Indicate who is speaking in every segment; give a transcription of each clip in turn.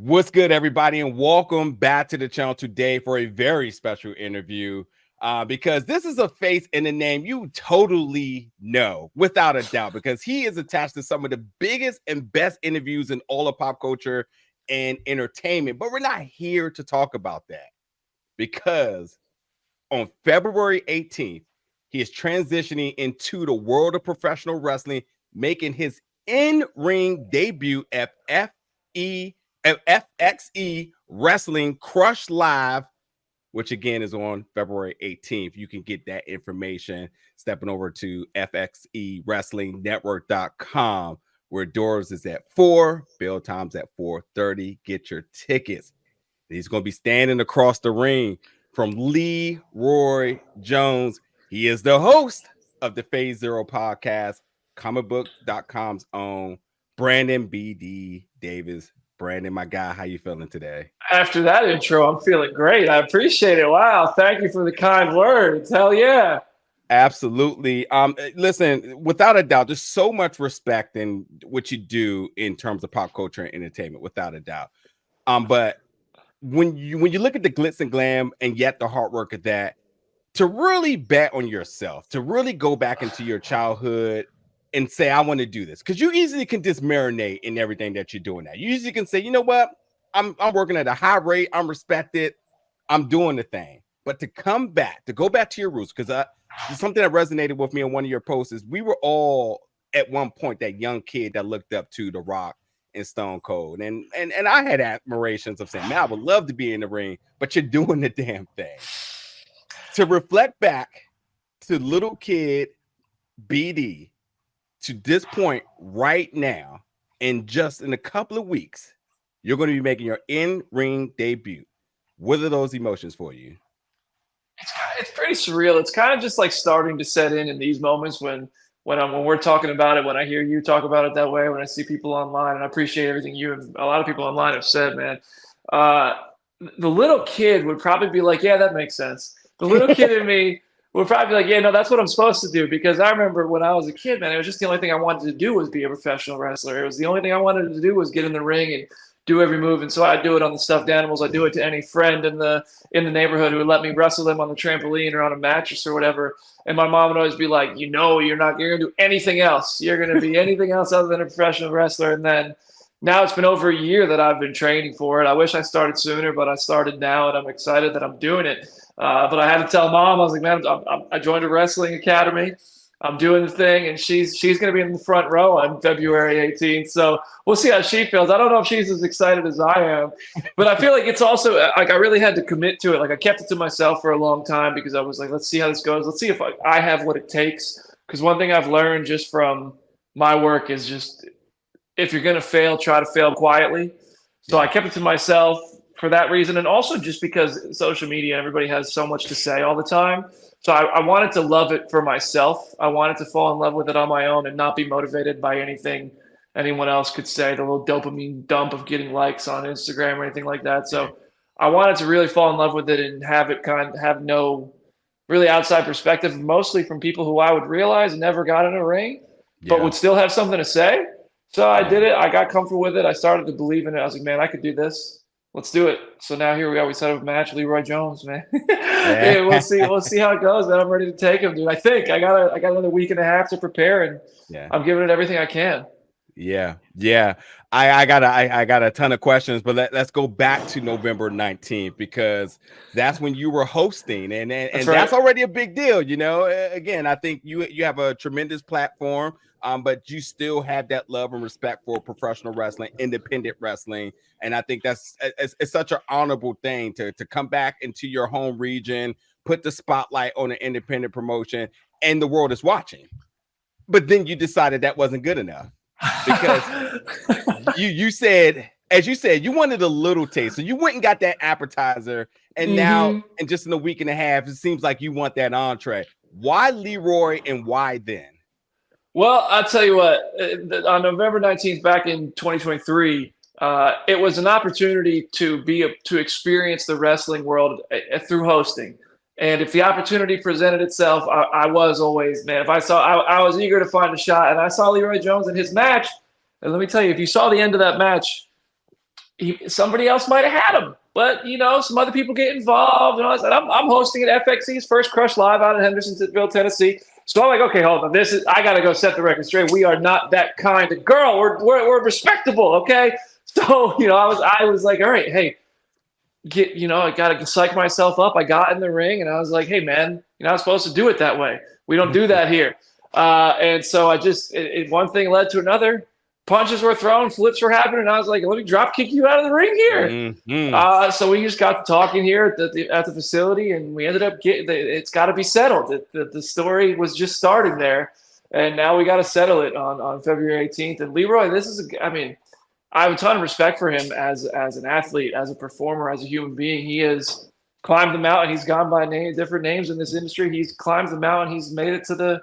Speaker 1: What's good, everybody, and welcome back to the channel today for a very special interview because this is a face and a name you totally know, without a doubt, because he is attached to some of the biggest and best interviews in all of pop culture and entertainment. But we're not here to talk about that because on February 18th, he is transitioning into the world of professional wrestling, making his in-ring debut at FXE Wrestling Crush Live, which again is on February 18th. You can get that information stepping over to FXE Wrestling Network.com, where doors is at 4, bill times at 4:30. Get your tickets. He's going to be standing across the ring from Leroy Jones. He is the host of the Phase Zero podcast, ComicBook.com's own Brandon B.D. Davis. Brandon, my guy, how you feeling today?
Speaker 2: After that intro, I'm feeling great. I appreciate it. Wow. Thank you for the kind words. Hell yeah.
Speaker 1: Absolutely. Listen, without a doubt, there's so much respect in what you do in terms of pop culture and entertainment, without a doubt. But when you look at the glitz and glam and yet the hard work of that, to really bet on yourself, to really go back into your childhood and say, I want to do this, because you easily can just marinate in everything that you're doing now. You usually can say, you know what, I'm working at a high rate, I'm respected, I'm doing the thing. But to come back, to go back to your roots, because something that resonated with me in one of your posts is we were all at one point that young kid that looked up to The Rock and Stone Cold, and I had admirations of saying, man, I would love to be in the ring, but you're doing the damn thing. To reflect back to little kid BD to this point right now, and just in a couple of weeks, you're going to be making your in-ring debut. What are those emotions for you?
Speaker 2: It's pretty surreal. It's kind of just like starting to set in these moments when we're talking about it, when I hear you talk about it that way, when I see people online, and I appreciate everything you and a lot of people online have said, man. The little kid would probably be like, yeah, that makes sense. The little kid in me would probably be like, yeah, no, that's what I'm supposed to do. Because I remember when I was a kid, man, it was just the only thing I wanted to do was be a professional wrestler. It was the only thing I wanted to do was get in the ring and do every move. And so I do it on the stuffed animals. I do it to any friend in the neighborhood who would let me wrestle them on the trampoline or on a mattress or whatever. And my mom would always be like, you're going to do anything else. You're going to be anything else other than a professional wrestler. And then now it's been over a year that I've been training for it. I wish I started sooner, but I started now, and I'm excited that I'm doing it. But I had to tell Mom, I was like, man, I joined a wrestling academy. I'm doing the thing, and she's going to be in the front row on February 18th. So we'll see how she feels. I don't know if she's as excited as I am, but I feel like it's also like I really had to commit to it. Like I kept it to myself for a long time because I was like, let's see how this goes. Let's see if I have what it takes. Because one thing I've learned just from my work is just if you're going to fail, try to fail quietly. So I kept it to myself for that reason, and also just because social media, everybody has so much to say all the time. So I wanted to love it for myself. I wanted to fall in love with it on my own and not be motivated by anything anyone else could say, the little dopamine dump of getting likes on Instagram or anything like that. So I wanted to really fall in love with it and have it have no really outside perspective, mostly from people who I would realize never got in a ring, but would still have something to say. So I did it. I got comfortable with it. I started to believe in it. I was like, man, I could do this. Let's do it. So now here we are. We set up a match, Leroy Jones, man. Hey, we'll see how it goes, man. I'm ready to take him, dude. I think I got another week and a half to prepare, and I'm giving it everything I can.
Speaker 1: Yeah. I got a ton of questions, but let's go back to November 19th, because that's when you were hosting, and that's already a big deal. You know, again, I think you have a tremendous platform, but you still have that love and respect for professional wrestling, independent wrestling, and I think it's such an honorable thing to come back into your home region, put the spotlight on an independent promotion, and the world is watching. But then you decided that wasn't good enough. Because you said, as you said, you wanted a little taste, so you went and got that appetizer, and now, and just in a week and a half, it seems like you want that entree. Why Leroy, and why then?
Speaker 2: Well, I'll tell you what. On November 19th, back in 2023, it was an opportunity to experience the wrestling world through hosting. And if the opportunity presented itself, I was always, man, if I was eager to find a shot, and I saw Leroy Jones in his match. And let me tell you, if you saw the end of that match, somebody else might have had him, but some other people get involved. And all that. I'm hosting at FXE's First Crush Live out in Hendersonville, Tennessee. So I'm like, okay, hold on. I gotta go set the record straight. We are not that kind of girl. We're respectable, okay? So I was like, all right, hey, I gotta psych myself up. I got in the ring and I was like, hey man, you're not supposed to do it that way. We don't do that here. And so I just one thing led to another. Punches were thrown, flips were happening, and I was like, let me drop kick you out of the ring here. So we just got to talking here at the facility, and we ended up it's got to be settled. The story was just starting there, and now we got to settle it on February 18th. And Leroy, I have a ton of respect for him as an athlete, as a performer, as a human being. He has climbed the mountain. He's gone by different names in this industry. He's climbed the mountain. He's made it to the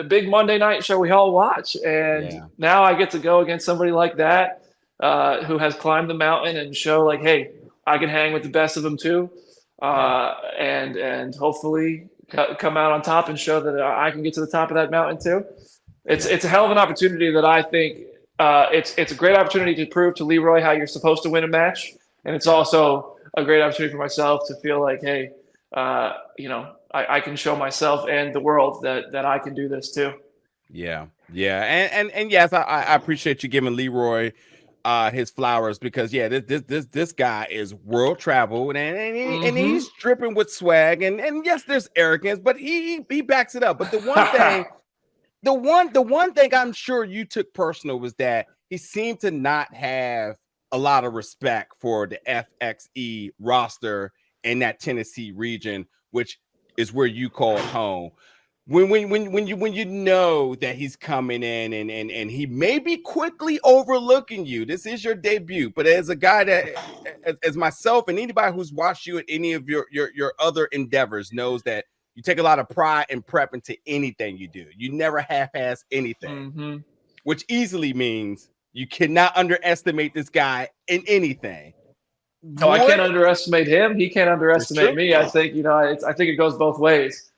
Speaker 2: big Monday night show we all watch. And now I get to go against somebody like that who has climbed the mountain and show like, hey, I can hang with the best of them too. And hopefully come out on top and show that I can get to the top of that mountain too. It's a hell of an opportunity that I think it's a great opportunity to prove to Leroy how you're supposed to win a match. And it's also a great opportunity for myself to feel like, hey, I can show myself and the world that I can do this too.
Speaker 1: Yeah. And yes, I appreciate you giving Leroy his flowers, because this guy is world traveled and he's dripping with swag, and yes, there's arrogance, but he backs it up. But the one thing I'm sure you took personal was that he seemed to not have a lot of respect for the FXE roster in that Tennessee region, which is where you call home. When you know that he's coming in and he may be quickly overlooking you. This is your debut, but as a guy that, as myself and anybody who's watched you at any of your other endeavors knows that you take a lot of pride in prep into anything you do. You never half-ass anything, which easily means you cannot underestimate this guy in anything.
Speaker 2: No, I can't underestimate him. He can't underestimate me. I think I think it goes both ways.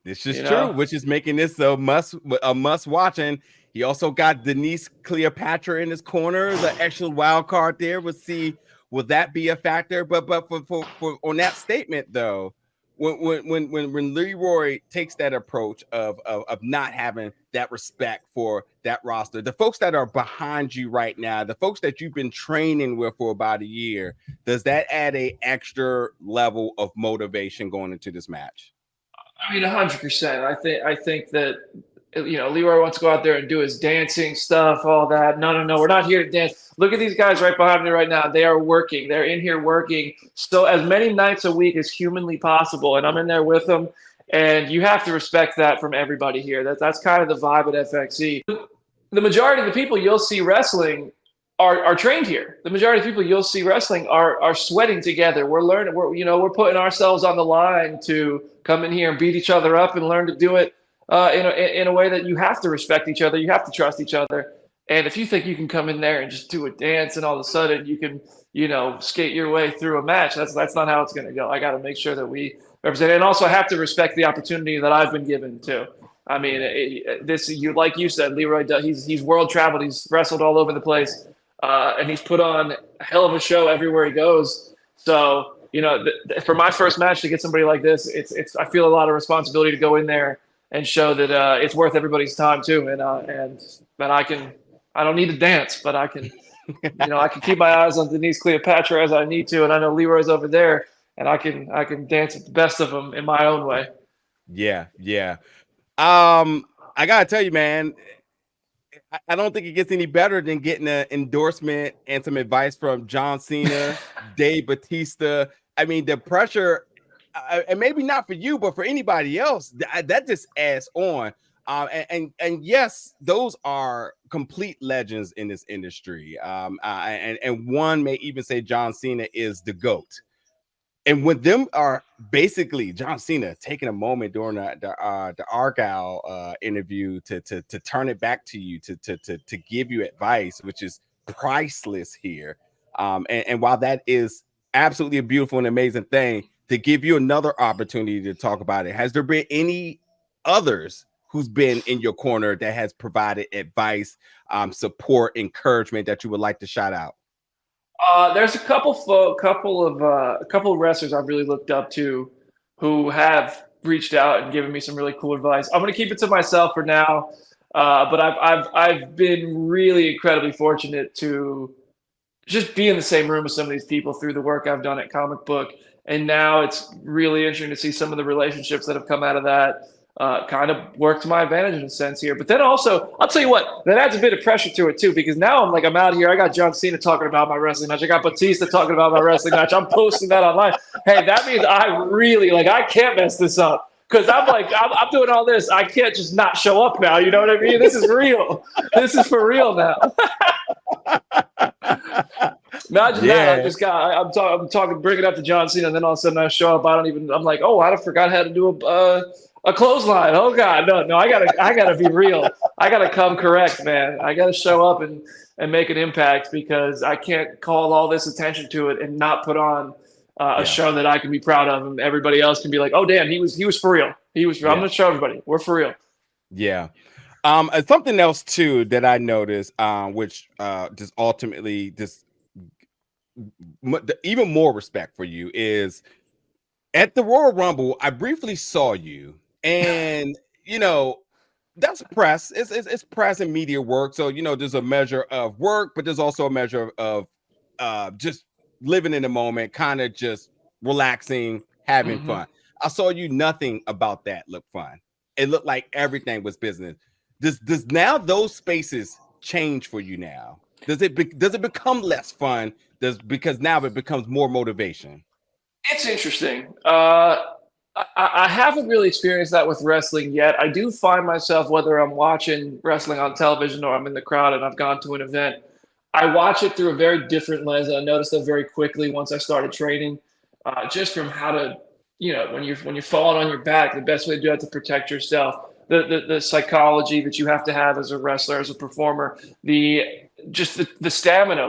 Speaker 1: This is true, which is making this a must watch. And he also got Denise Cleopatra in his corner, the extra wild card there. We'll see, will that be a factor? But for on that statement though, when Leroy takes that approach of not having that respect for that roster, the folks that are behind you right now, the folks that you've been training with for about a year, does that add a extra level of motivation going into this match?
Speaker 2: 100%. I think that Leroy wants to go out there and do his dancing stuff, all that. No, we're not here to dance. Look at these guys right behind me right now. They are working. They're in here working so as many nights a week as humanly possible, and I'm in there with them. And you have to respect that from everybody here. That's kind of the vibe at FXE. The majority of the people you'll see wrestling are trained here. The majority of people you'll see wrestling are sweating together. We're learning. We're putting ourselves on the line to come in here and beat each other up and learn to do it in a way that you have to respect each other. You have to trust each other. And if you think you can come in there and just do a dance and all of a sudden you can, skate your way through a match, that's not how it's going to go. I got to make sure that we represent it, and also have to respect the opportunity that I've been given too. I mean, like you said, Leroy, he's world traveled. He's wrestled all over the place. And he's put on a hell of a show everywhere he goes. So, for my first match to get somebody like this, I feel a lot of responsibility to go in there and show that it's worth everybody's time too. And that I don't need to dance, but I can, I can keep my eyes on Denise Cleopatra as I need to. And I know Leroy's over there, and I can dance with the best of them in my own way.
Speaker 1: Yeah. I gotta tell you, man, I don't think it gets any better than getting an endorsement and some advice from John Cena, Dave Batista. I mean, the pressure, and maybe not for you, but for anybody else, that just adds on. And yes, those are complete legends in this industry. And one may even say John Cena is the GOAT. And with them are basically John Cena taking a moment during the Argyle interview to turn it back to you, to give you advice, which is priceless here. And while that is absolutely a beautiful and amazing thing, to give you another opportunity to talk about it, has there been any others who's been in your corner that has provided advice, support, encouragement that you would like to shout out?
Speaker 2: There's a couple of wrestlers I've really looked up to who have reached out and given me some really cool advice. I'm going to keep it to myself for now, but I've been really incredibly fortunate to just be in the same room with some of these people through the work I've done at Comic Book. And now it's really interesting to see some of the relationships that have come out of that kind of work to my advantage in a sense here. But then also, I'll tell you what, that adds a bit of pressure to it too, because now I'm out here. I got John Cena talking about my wrestling match. I got Batista talking about my wrestling match. I'm posting that online. Hey, that means I really I can't mess this up. Because I'm doing all this. I can't just not show up now. You know what I mean? This is real. This is for real now. Imagine that. I'm talking, bring it up to John Cena, and then all of a sudden I show up. I'm like, oh, I forgot how to do a clothesline. Oh God, no, I gotta be real. I gotta come correct, man. I gotta show up and make an impact, because I can't call all this attention to it and not put on a show that I can be proud of, and everybody else can be like, oh damn, he was for real. I'm gonna show everybody we're for real.
Speaker 1: Yeah. Something else too that I noticed, which just ultimately even more respect for you, is at the Royal Rumble. I briefly saw you, and that's press. It's press and media work. So there's a measure of work, but there's also a measure of just living in the moment, kind of just relaxing, having fun. I saw you. Nothing about that looked fun. It looked like everything was business. Does now those spaces change for you now? Does it become less fun? Because now it becomes more motivation?
Speaker 2: It's interesting. I haven't really experienced that with wrestling yet. I do find myself, whether I'm watching wrestling on television or I'm in the crowd and I've gone to an event, I watch it through a very different lens. I noticed that very quickly once I started training, just from how to, when you're falling on your back, the best way to do that to protect yourself, the psychology that you have to have as a wrestler, as a performer, the stamina,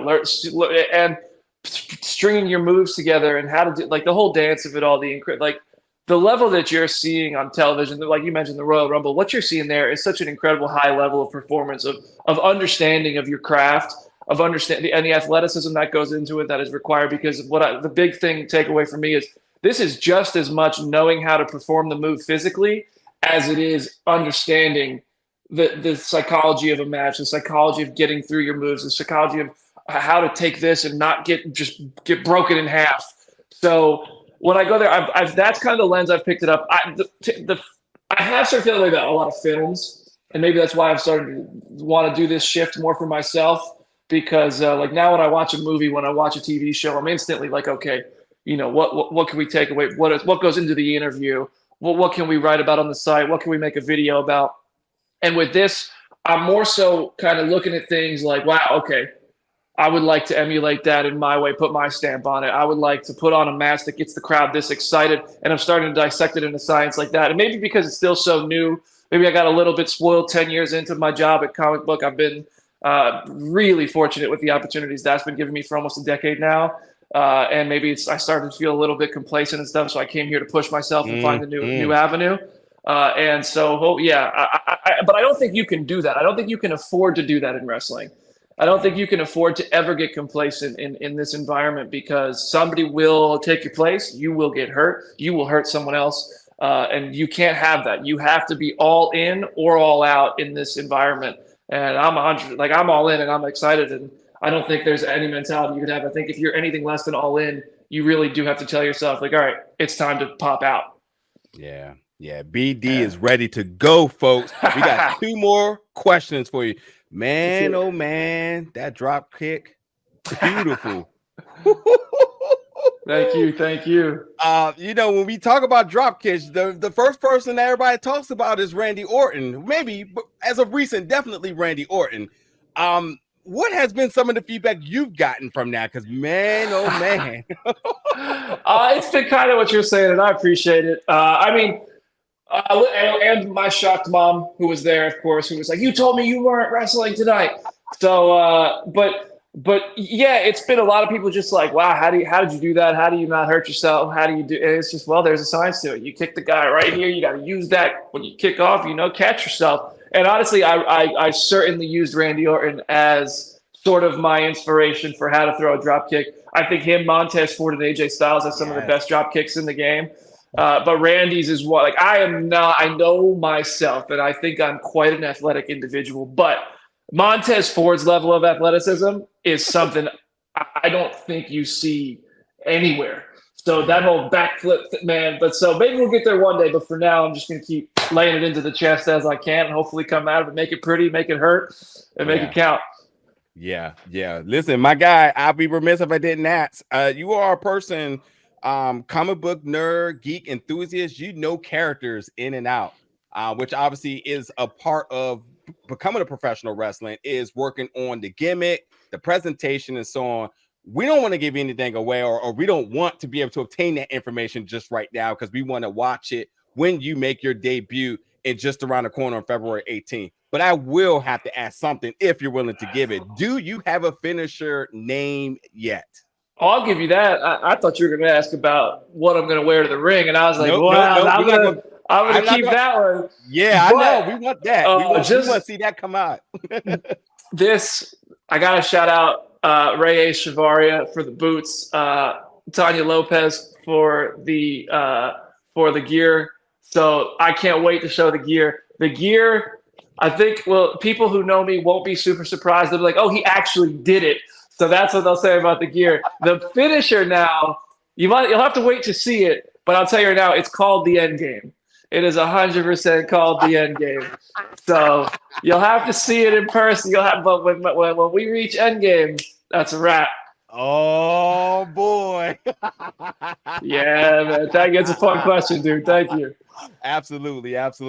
Speaker 2: and stringing your moves together, and how to do the whole dance of it all, the level that you're seeing on television, like you mentioned, the Royal Rumble, what you're seeing there is such an incredible high level of performance, of understanding of your craft, of understanding, and the athleticism that goes into it that is required. Because the big thing takeaway for me is this is just as much knowing how to perform the move physically as it is understanding the psychology of a match, the psychology of getting through your moves, the psychology of how to take this and not get broken in half. So when I go there, that's kind of the lens I've picked it up. I have started feeling like that a lot of films, and maybe that's why I've started to want to do this shift more for myself. Because now when I watch a movie, when I watch a TV show, I'm instantly like, okay, what can we take away? What goes into the interview? What can we write about on the site? What can we make a video about? And with this, I'm more so kind of looking at things like, wow, okay, I would like to emulate that in my way, put my stamp on it. I would like to put on a match that gets the crowd this excited, and I'm starting to dissect it into science like that. And maybe because it's still so new, maybe I got a little bit spoiled 10 years into my job at Comic Book. I've been really fortunate with the opportunities that's been given me for almost a decade now. And maybe I started to feel a little bit complacent and stuff, so I came here to push myself and find a new avenue. And so, but I don't think you can do that. I don't think you can afford to do that in wrestling. I don't think you can afford to ever get complacent in this environment, because somebody will take your place. You will get hurt. You will hurt someone else. And you can't have that. You have to be all in or all out in this environment. And I'm I'm all in and I'm excited. And I don't think there's any mentality you could have. I think if you're anything less than all in, you really do have to tell yourself, all right, it's time to pop out.
Speaker 1: Yeah. BD is ready to go, folks. We got 2 more questions for you. Man, oh man, that drop kick, beautiful.
Speaker 2: Thank you.
Speaker 1: When we talk about drop kicks, the first person that everybody talks about is Randy Orton. Maybe, but as of recent, definitely Randy Orton. What has been some of the feedback you've gotten from that? Because man, oh man,
Speaker 2: it's been kind of what you're saying, and I appreciate it. And my shocked mom, who was there, of course, who was like, "You told me you weren't wrestling tonight." So, but yeah, it's been a lot of people just like, "Wow, how did you do that? How do you not hurt yourself? How do you do?" And it's just, well, there's a science to it. You kick the guy right here. You got to use that when you kick off. Catch yourself. And honestly, I certainly used Randy Orton as sort of my inspiration for how to throw a drop kick. I think him, Montez Ford, and AJ Styles have some of the best drop kicks in the game. But Randy's is what, like, I am not, I know myself, and I think I'm quite an athletic individual, but Montez Ford's level of athleticism is something I don't think you see anywhere. So that whole backflip, man. But so maybe we'll get there one day. But for now, I'm just going to keep laying it into the chest as I can, and hopefully come out of it, make it pretty, make it hurt, and make it count.
Speaker 1: Yeah. Listen, my guy, I'd be remiss if I didn't ask. You are a person, comic book nerd, geek enthusiast. You know characters in and out, which obviously is a part of becoming a professional wrestling, is working on the gimmick, the presentation, and so on. We don't want to give anything away, or we don't want to be able to obtain that information just right now, because we want to watch it when you make your debut in just around the corner on February 18th. But I will have to ask something if you're willing to give it. Do you have a finisher name yet?
Speaker 2: Oh, I'll give you that. I thought you were going to ask about what I'm going to wear to the ring, and I was like,
Speaker 1: nope,
Speaker 2: I'm going to keep that one.
Speaker 1: Yeah, but, I know. We want that. We want to see that come out.
Speaker 2: I got to shout out Ray A. Chavaria for the boots, Tanya Lopez for the gear. So I can't wait to show the gear. The gear, I think, people who know me won't be super surprised. They'll be like, oh, he actually did it. So that's what they'll say about the gear. The finisher now, you'll have to wait to see it, but I'll tell you right now, it's called the End Game. It is 100% called the End Game. So you'll have to see it in person. But when we reach End Game, that's a wrap.
Speaker 1: Oh boy.
Speaker 2: Yeah, man. It's a fun question, dude. Thank you.
Speaker 1: Absolutely. I was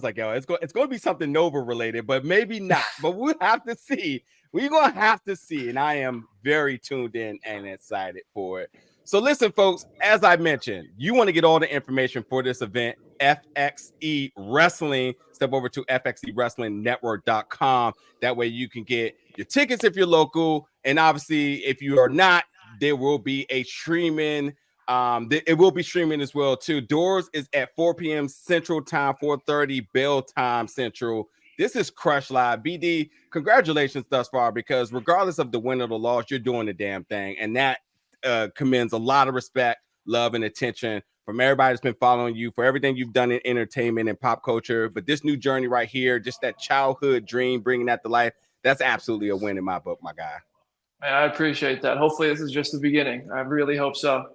Speaker 1: like, yo, it's going to be something Nova related, but maybe not. But we'll have to see. We're going to have to see. And I am very tuned in and excited for it. So listen, folks, as I mentioned, you want to get all the information for this event, FXE Wrestling, step over to FXEWrestlingNetwork.com. That way you can get your tickets if you're local. And obviously, if you are not, there will be a streaming. It will be streaming as well, too. Doors is at 4 p.m. Central Time, 4:30 Bell Time Central. This is Crush Live. BD, congratulations thus far, because regardless of the win or the loss, you're doing the damn thing. And that commends a lot of respect, love, and attention from everybody that's been following you for everything you've done in entertainment and pop culture. But this new journey right here, just that childhood dream, bringing that to life, that's absolutely a win in my book, my guy.
Speaker 2: Man, I appreciate that. Hopefully this is just the beginning. I really hope so.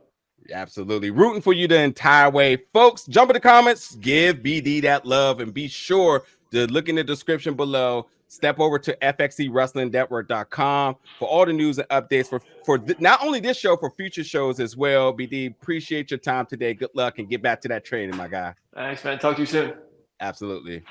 Speaker 1: Absolutely. Rooting for you the entire way. Folks, jump in the comments, give BD that love, and be sure to look in the description below. Step over to FXEWrestlingNetwork.com for all the news and updates for not only this show, for future shows as well. BD, appreciate your time today. Good luck and get back to that training, my guy.
Speaker 2: Thanks, man. Talk to you soon.
Speaker 1: Absolutely.